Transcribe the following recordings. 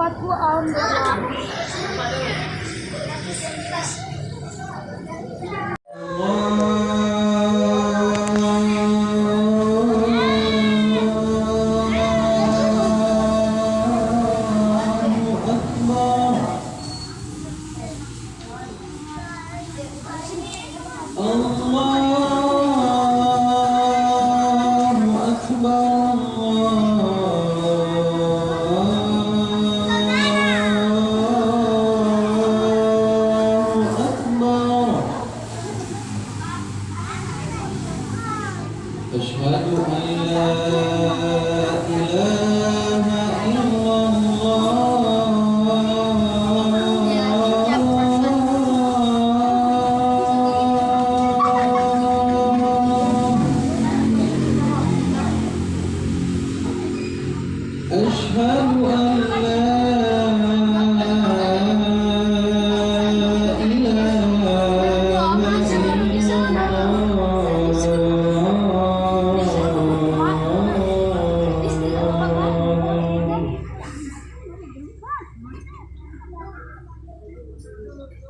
Kuatku alhamdulillah.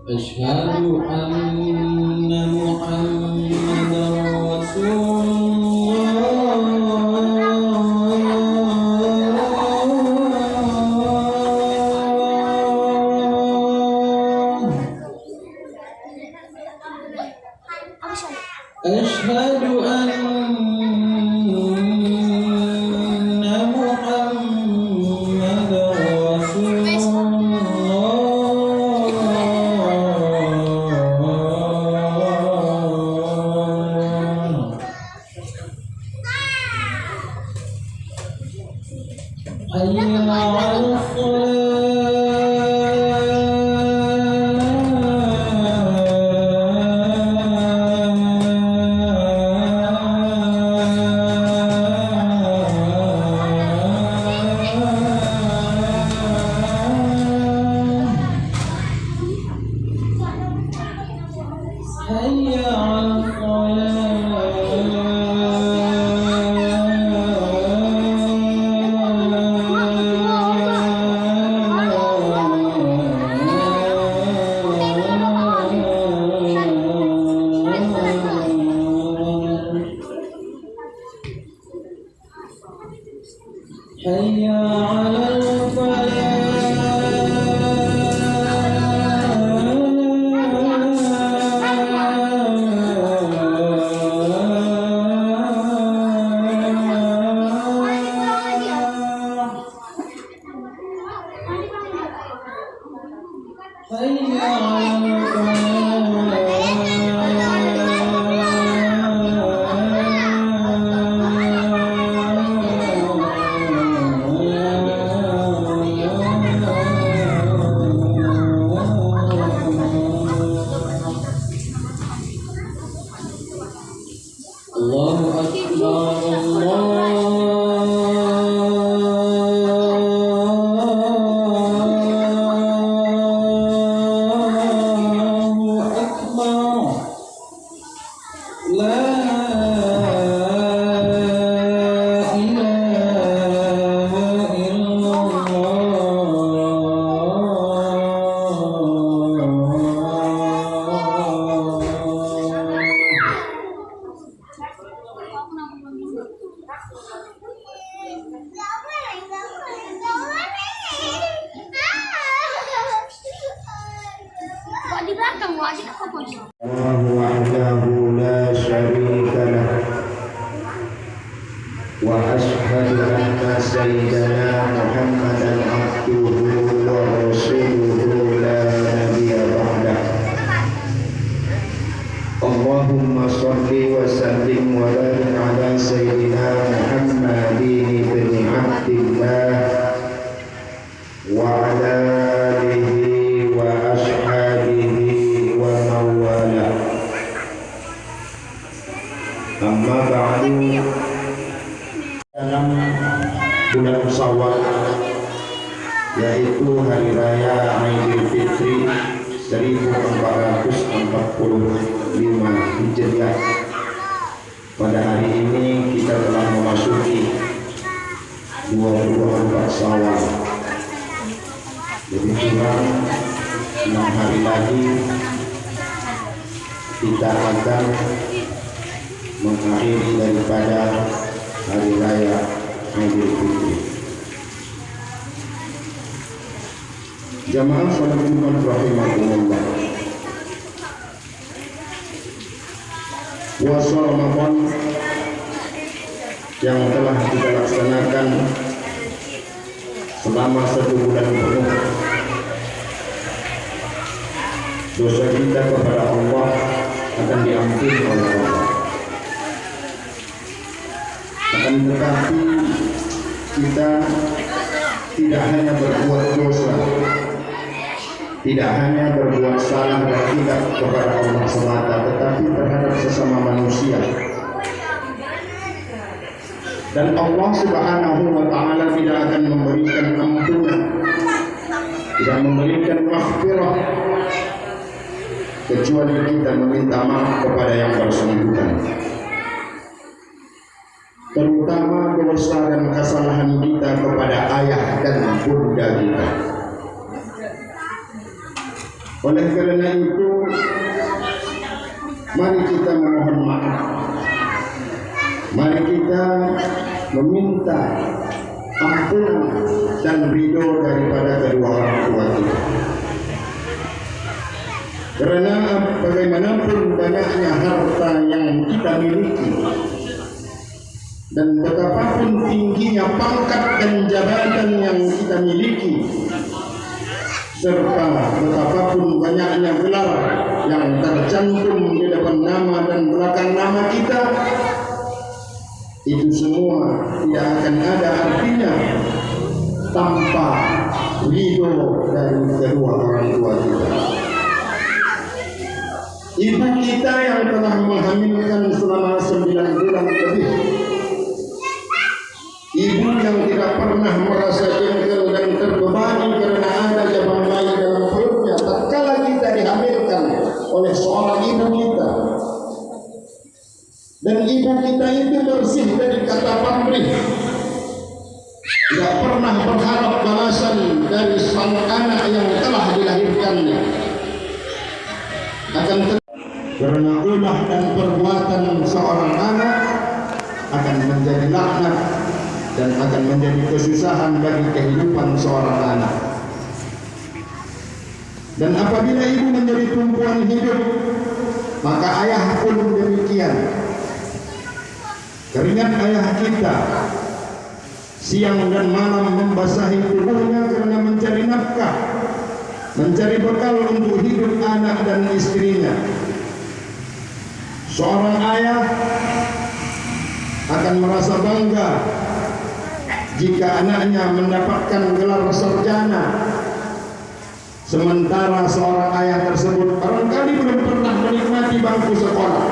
Asyhadu anna Muhammadar Rasulullah. Asyhadu anna Muhammadar Rasulullah. Hayya 'alal Allahu Akbar. La ilaha Kok di belakang gua asyik apa bos? Allahu wahdahu la syarika lah wa ashhadu anna sayyidana Muhammadan abduhu wa rasuluhu la nabiyya ba'dah. Allahumma shalli wa sallim wa barik ala sayyidina Muhammadin ibn Abdillah wa ala alihi wa ashabihi wa mawala. Amma ba'du. Dalam bulan Syawal, yaitu hari raya Aidil Fitri 1445 Hijriah. Pada hari ini kita telah memasuki 24 Syawal. lebih kurang 6 hari lagi kita akan mengakhiri daripada hari raya Idul Fitri. Jamaah salat Jumat rahimahumullah. Puasa Ramadan yang telah kita laksanakan selama 1 bulan penuh, dosa kita kepada Allah akan diampuni oleh Allah. Akan tetapi kita tidak hanya berbuat dosa, tidak hanya berbuat salah dan tidak kepada Allah semata, tetapi terhadap sesama manusia. Dan Allah Subhanahu wa Ta'ala tidak akan memberikan ampunan, tidak memberikan maghfirah kecuali kita meminta maaf kepada yang bersangkutan, terutama dosa dan kesalahan kita kepada ayah dan bunda kita. Oleh karena itu, mari kita memohon maaf, mari kita meminta ampunan dan ridho daripada kedua orang tua kita. Karena bagaimanapun banyaknya harta yang kita miliki dan betapapun tingginya pangkat dan jabatan yang kita miliki, serta betapapun banyaknya gelar yang tercantum di depan nama dan belakang nama kita, itu semua tidak akan ada artinya tanpa ridho dari kedua orang tua kita. Ibu kita yang telah menghamilkan selama 9 bulan lebih, ibu yang tidak pernah merasa jengkel dan terbebani karena ada jaban bayi dalam perutnya tatkala kita dihamilkan oleh seorang ibu kita. Dan ibu kita itu bersih dari kata pamrih, tidak pernah berharap balasan dari sang anak yang telah dilahirkannya. Karena ulah dan perbuatan seorang anak akan menjadi laknat dan akan menjadi kesusahan bagi kehidupan seorang anak. Dan apabila ibu menjadi tumpuan hidup, maka ayah pun demikian. Keringat ayah kita siang dan malam membasahi tubuhnya karena mencari nafkah, mencari bekal untuk hidup anak dan istrinya. Seorang ayah akan merasa bangga jika anaknya mendapatkan gelar sarjana, sementara seorang ayah tersebut barangkali belum pernah menikmati bangku sekolah.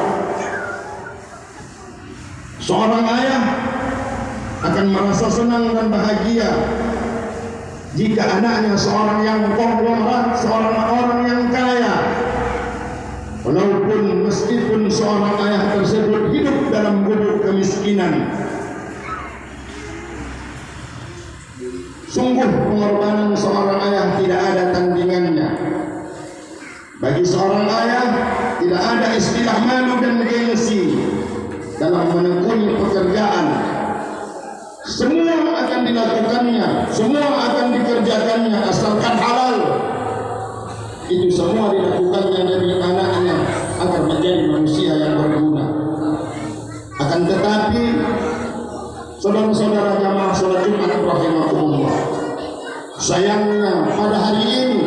Seorang ayah akan merasa senang dan bahagia jika anaknya seorang yang konglomerat, seorang orang yang kaya, walaupun meskipun seorang ayah tersebut hidup dalam gubuk kemiskinan. Sungguh pengorbanan seorang ayah tidak ada tandingannya. Bagi seorang ayah tidak ada istilah malu dan gengsi dalam menekuni pekerjaan. Semua akan dilakukannya, semua akan dikerjakannya asalkan halal. Itu semua dilakukannya dari anaknya agar menjadi manusia yang berguna. Akan tetapi, saudara-saudara jamaah salat Jumat rahimahumullah, sayangnya pada hari ini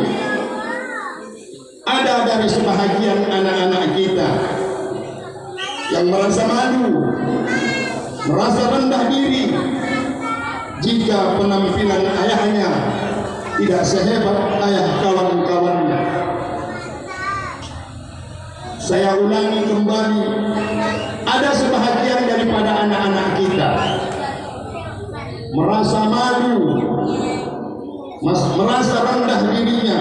ada dari sebahagian anak-anak kita yang merasa malu, merasa rendah diri jika penampilan ayahnya tidak sehebat ayah kawan-kawannya. Saya ulangi kembali, ada sebahagian daripada anak-anak kita merasa malu, merasa rendah dirinya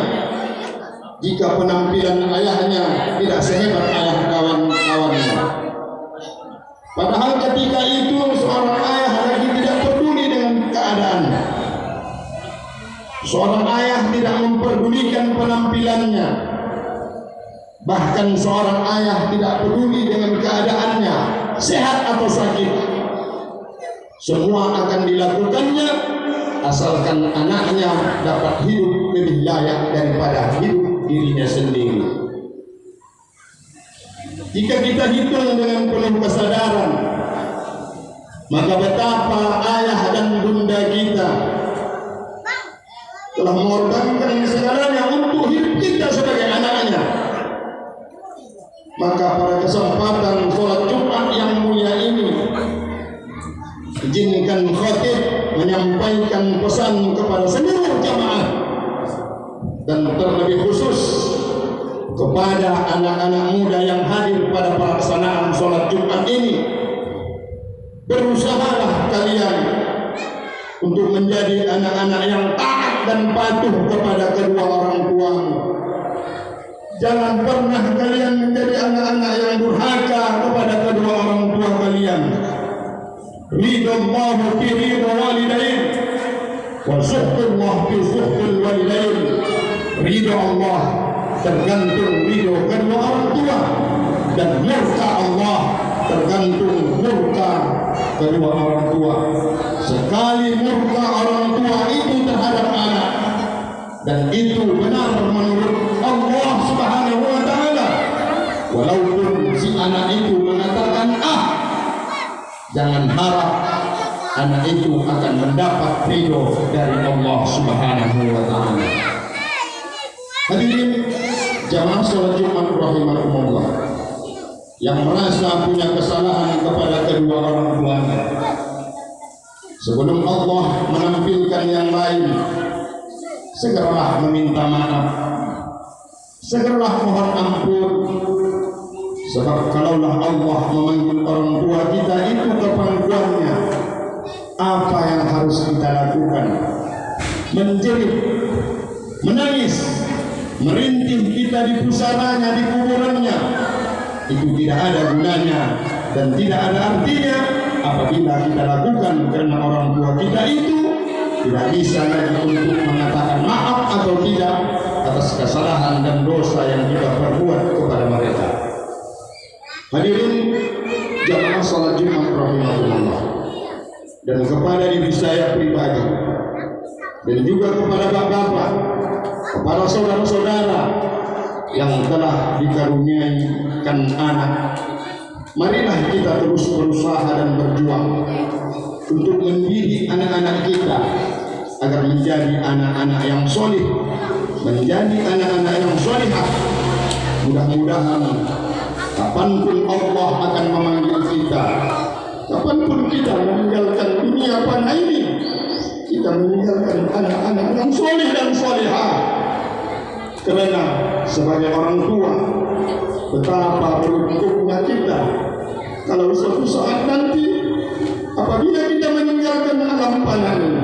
jika penampilan ayahnya tidak sehebat ayah kawan-kawannya. Padahal ketika itu seorang ayah lagi tidak peduli dengan keadaan. Seorang ayah tidak memperdulikan penampilannya. Bahkan seorang ayah tidak peduli dengan keadaannya, sehat atau sakit. Semua akan dilakukannya asalkan anaknya dapat hidup lebih layak daripada hidup dirinya sendiri. Jika kita hitung dengan penuh kesadaran, maka betapa ayah dan bunda kita telah mengorbankan segalanya untuk hidup kita sebagai anaknya. Maka pada kesempatan sholat Jumat yang mulia ini, izinkan khatib menyampaikan pesan kepada seluruh jamaah dan terlebih khusus kepada anak-anak muda yang hadir pada pelaksanaan sholat Jumat ini. Berusahalah kalian untuk menjadi anak-anak yang taat dan patuh kepada kedua orang tuamu. Jangan pernah kalian menjadi anak-anak yang durhaka kepada kedua orang tua kalian. Ridallahu fi ridha walidain wa suhqullah fi suhqil walidain. Ridha Allah tergantung ridha kedua orang tua, dan murka Allah tergantung murka kedua orang tua. Sekali murka orang tua itu terhadap anak, dan itu benar menurut Allah Subhanahu wa ta'ala, walaupun si anak itu mengatakan jangan harap anak itu akan mendapat ridho dari Allah Subhanahu wa ta'ala. Hadirin jamaah sholat Jumat rahimakumullah, yang merasa punya kesalahan kepada kedua orang tuanya, sebelum Allah menampilkan yang lain, segeralah meminta maaf, segeralah mohon ampun. Sebab kalaulah Allah memanggil orang tua kita itu ke pangkuannya, apa yang harus kita lakukan? Menjerit, menangis, merintih kita di pusananya, di kuburannya. Itu tidak ada gunanya dan tidak ada artinya apabila kita lakukan, karena orang tua kita itu tidak bisa lagi untuk mengatakan maaf atau tidak atas kesalahan dan dosa yang kita perbuat kepada mereka. Hadirin jamaah salat Jumat rahimahullah, dan kepada diri saya pribadi dan juga kepada bapak-bapak, kepada saudara-saudara yang telah dikaruniakan anak, marilah kita terus berusaha dan berjuang untuk mendidik anak-anak kita agar menjadi anak-anak yang solih, menjadi anak-anak yang solihah. Mudah-mudahan kapanpun Allah akan memanggil kita, kapanpun kita meninggalkan dunia fana ini, kita meninggalkan anak-anak yang solih dan solihah. Karena sebagai orang tua, betapa beruntungnya kita kalau suatu saat nanti apabila kita meninggalkan alam fana ini,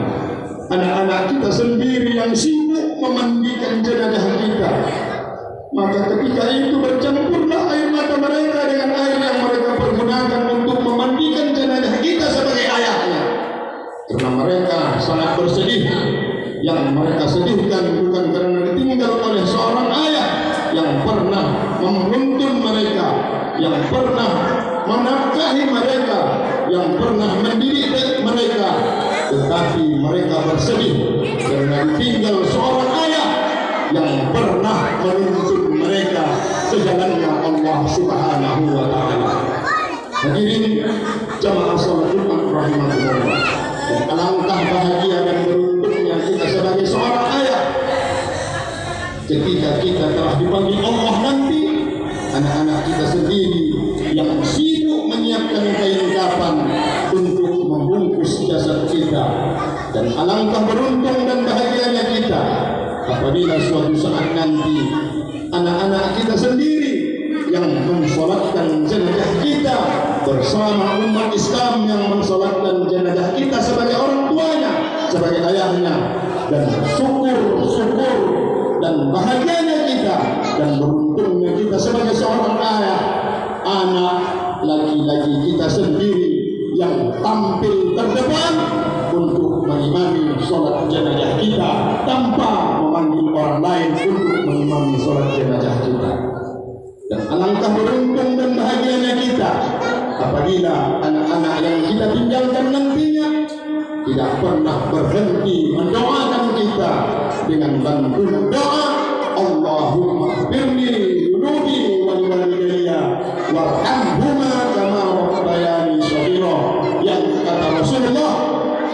anak-anak kita sendiri yang sibuk memandikan jenazah kita, maka ketika itu bercampurlah air mata mereka dengan air yang mereka pergunakan untuk memandikan jenazah kita sebagai ayahnya. Karena mereka sangat bersedih. Yang mereka sedihkan bukan karena ditinggal oleh seorang ayah yang pernah menuntun mereka, yang pernah menafkahi mereka, yang pernah mendidik mereka, tetapi mereka bersedih karena ditinggal seorang ayah yang pernah menuntun mereka ke jalannya Allah Subhanahu wa ta'ala. Hadirin jamaah salat Jumat rahimahullah, dan alangkah bahagia dan beruntungnya kita sebagai seorang ayah ketika kita telah dipanggil Allah nanti, anak-anak kita sendiri yang sibuk menyiapkan kain kafan untuk membungkus jasad kita. Dan alangkah beruntung dan bahagianya kita apabila suatu saat nanti anak-anak kita sendiri yang mensolatkan jenazah kita bersama umat Islam yang mensolatkan jenazah kita sebagai orang tuanya, sebagai ayahnya. Dan syukur dan bahagianya kita dan beruntungnya kita sebagai seorang ayah, anak laki-laki kita sendiri yang tampil terdepan untuk mengimami sholat jenazah kita tanpa memanggil orang lain Alangkah beruntung dan bahagianya kita apabila anak-anak yang kita tinggalkan nantinya tidak pernah berhenti mendoakan kita dengan bantuan doa, Allahumma firli dunubi wal walidayya warhamhuma kama rabbayani shaghira. Yang kata Rasulullah,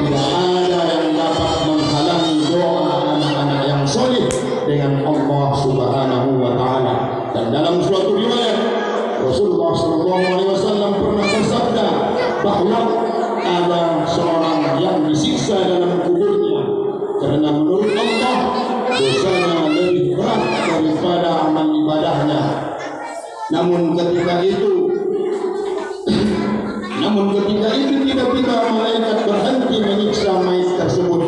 tidak ada yang dapat menghalangi doa anak-anak yang soleh dengan Allah Subhanahu wa taala. Dan dalam suatu riwayat Rasulullah SAW pernah bersabda bahwa ada seorang yang disiksa dalam kuburnya karena menurut Allah dosanya lebih berat daripada amal ibadahnya. Namun ketika itu tiba-tiba malaikat berhenti menyiksa mayat tersebut.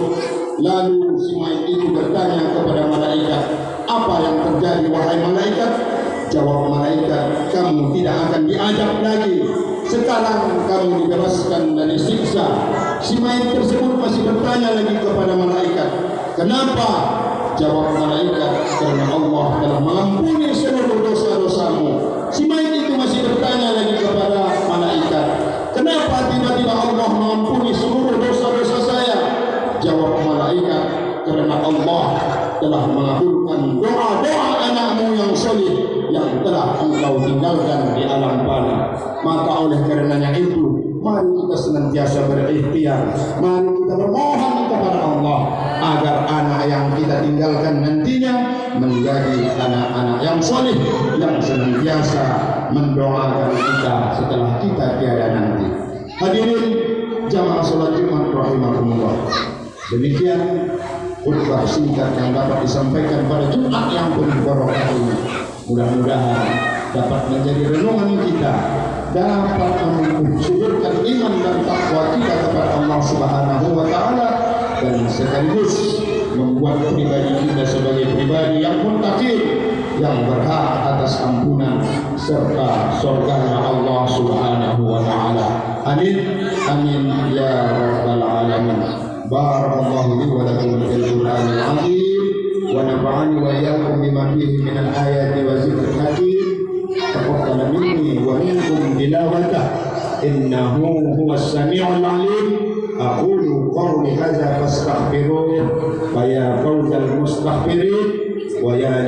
Lalu si mayat itu bertanya kepada malaikat, apa yang terjadi wahai malaikat? Jawab malaikat, kamu tidak akan diajak lagi. Sekarang kamu dibebaskan dari siksa. Si mayat tersebut masih bertanya lagi kepada malaikat, kenapa? Jawab malaikat, karena Allah telah mengampuni seluruh dosa-dosamu. Si mayat itu masih bertanya lagi kepada malaikat, kenapa tiba-tiba Allah mengampuni seluruh dosa-dosa saya? Jawab malaikat, karena Allah telah mengabulkan doa-doa anakmu yang soleh yang telah engkau tinggalkan di alam bana. Maka oleh karenanya itu, mari kita senantiasa berikhtiar, mari kita bermohon kepada Allah agar anak yang kita tinggalkan nantinya menjadi anak-anak yang soleh yang senantiasa mendoakan kita setelah kita tiada nanti. Hadirin jamaah salat Jumat rahimakumullah, demikian khutbah singkat yang dapat disampaikan pada Jumat yang penuh barokah ini. Mudah-mudahan dapat menjadi renungan kita, dapat mensuburkan iman dan takwa kita kepada Allah Subhanahu wa taala, dan sekaligus membuat pribadi kita sebagai pribadi yang muttaqin, yang berhak atas ampunan serta surganya Allah Subhanahu wa taala. Amin amin ya rabbal alamin. Barakallahu li wa lakum fil Qur'anil azim wa nafa'ani wa iyyakum bima fihi min al-ayati wa dzikril hakim. Taqabbal minni wa minkum tilawatah innahu huwas samiul alim. Aqulu qawli hadza fastaghfiruh wa ya fawzal mustaghfirin wa ya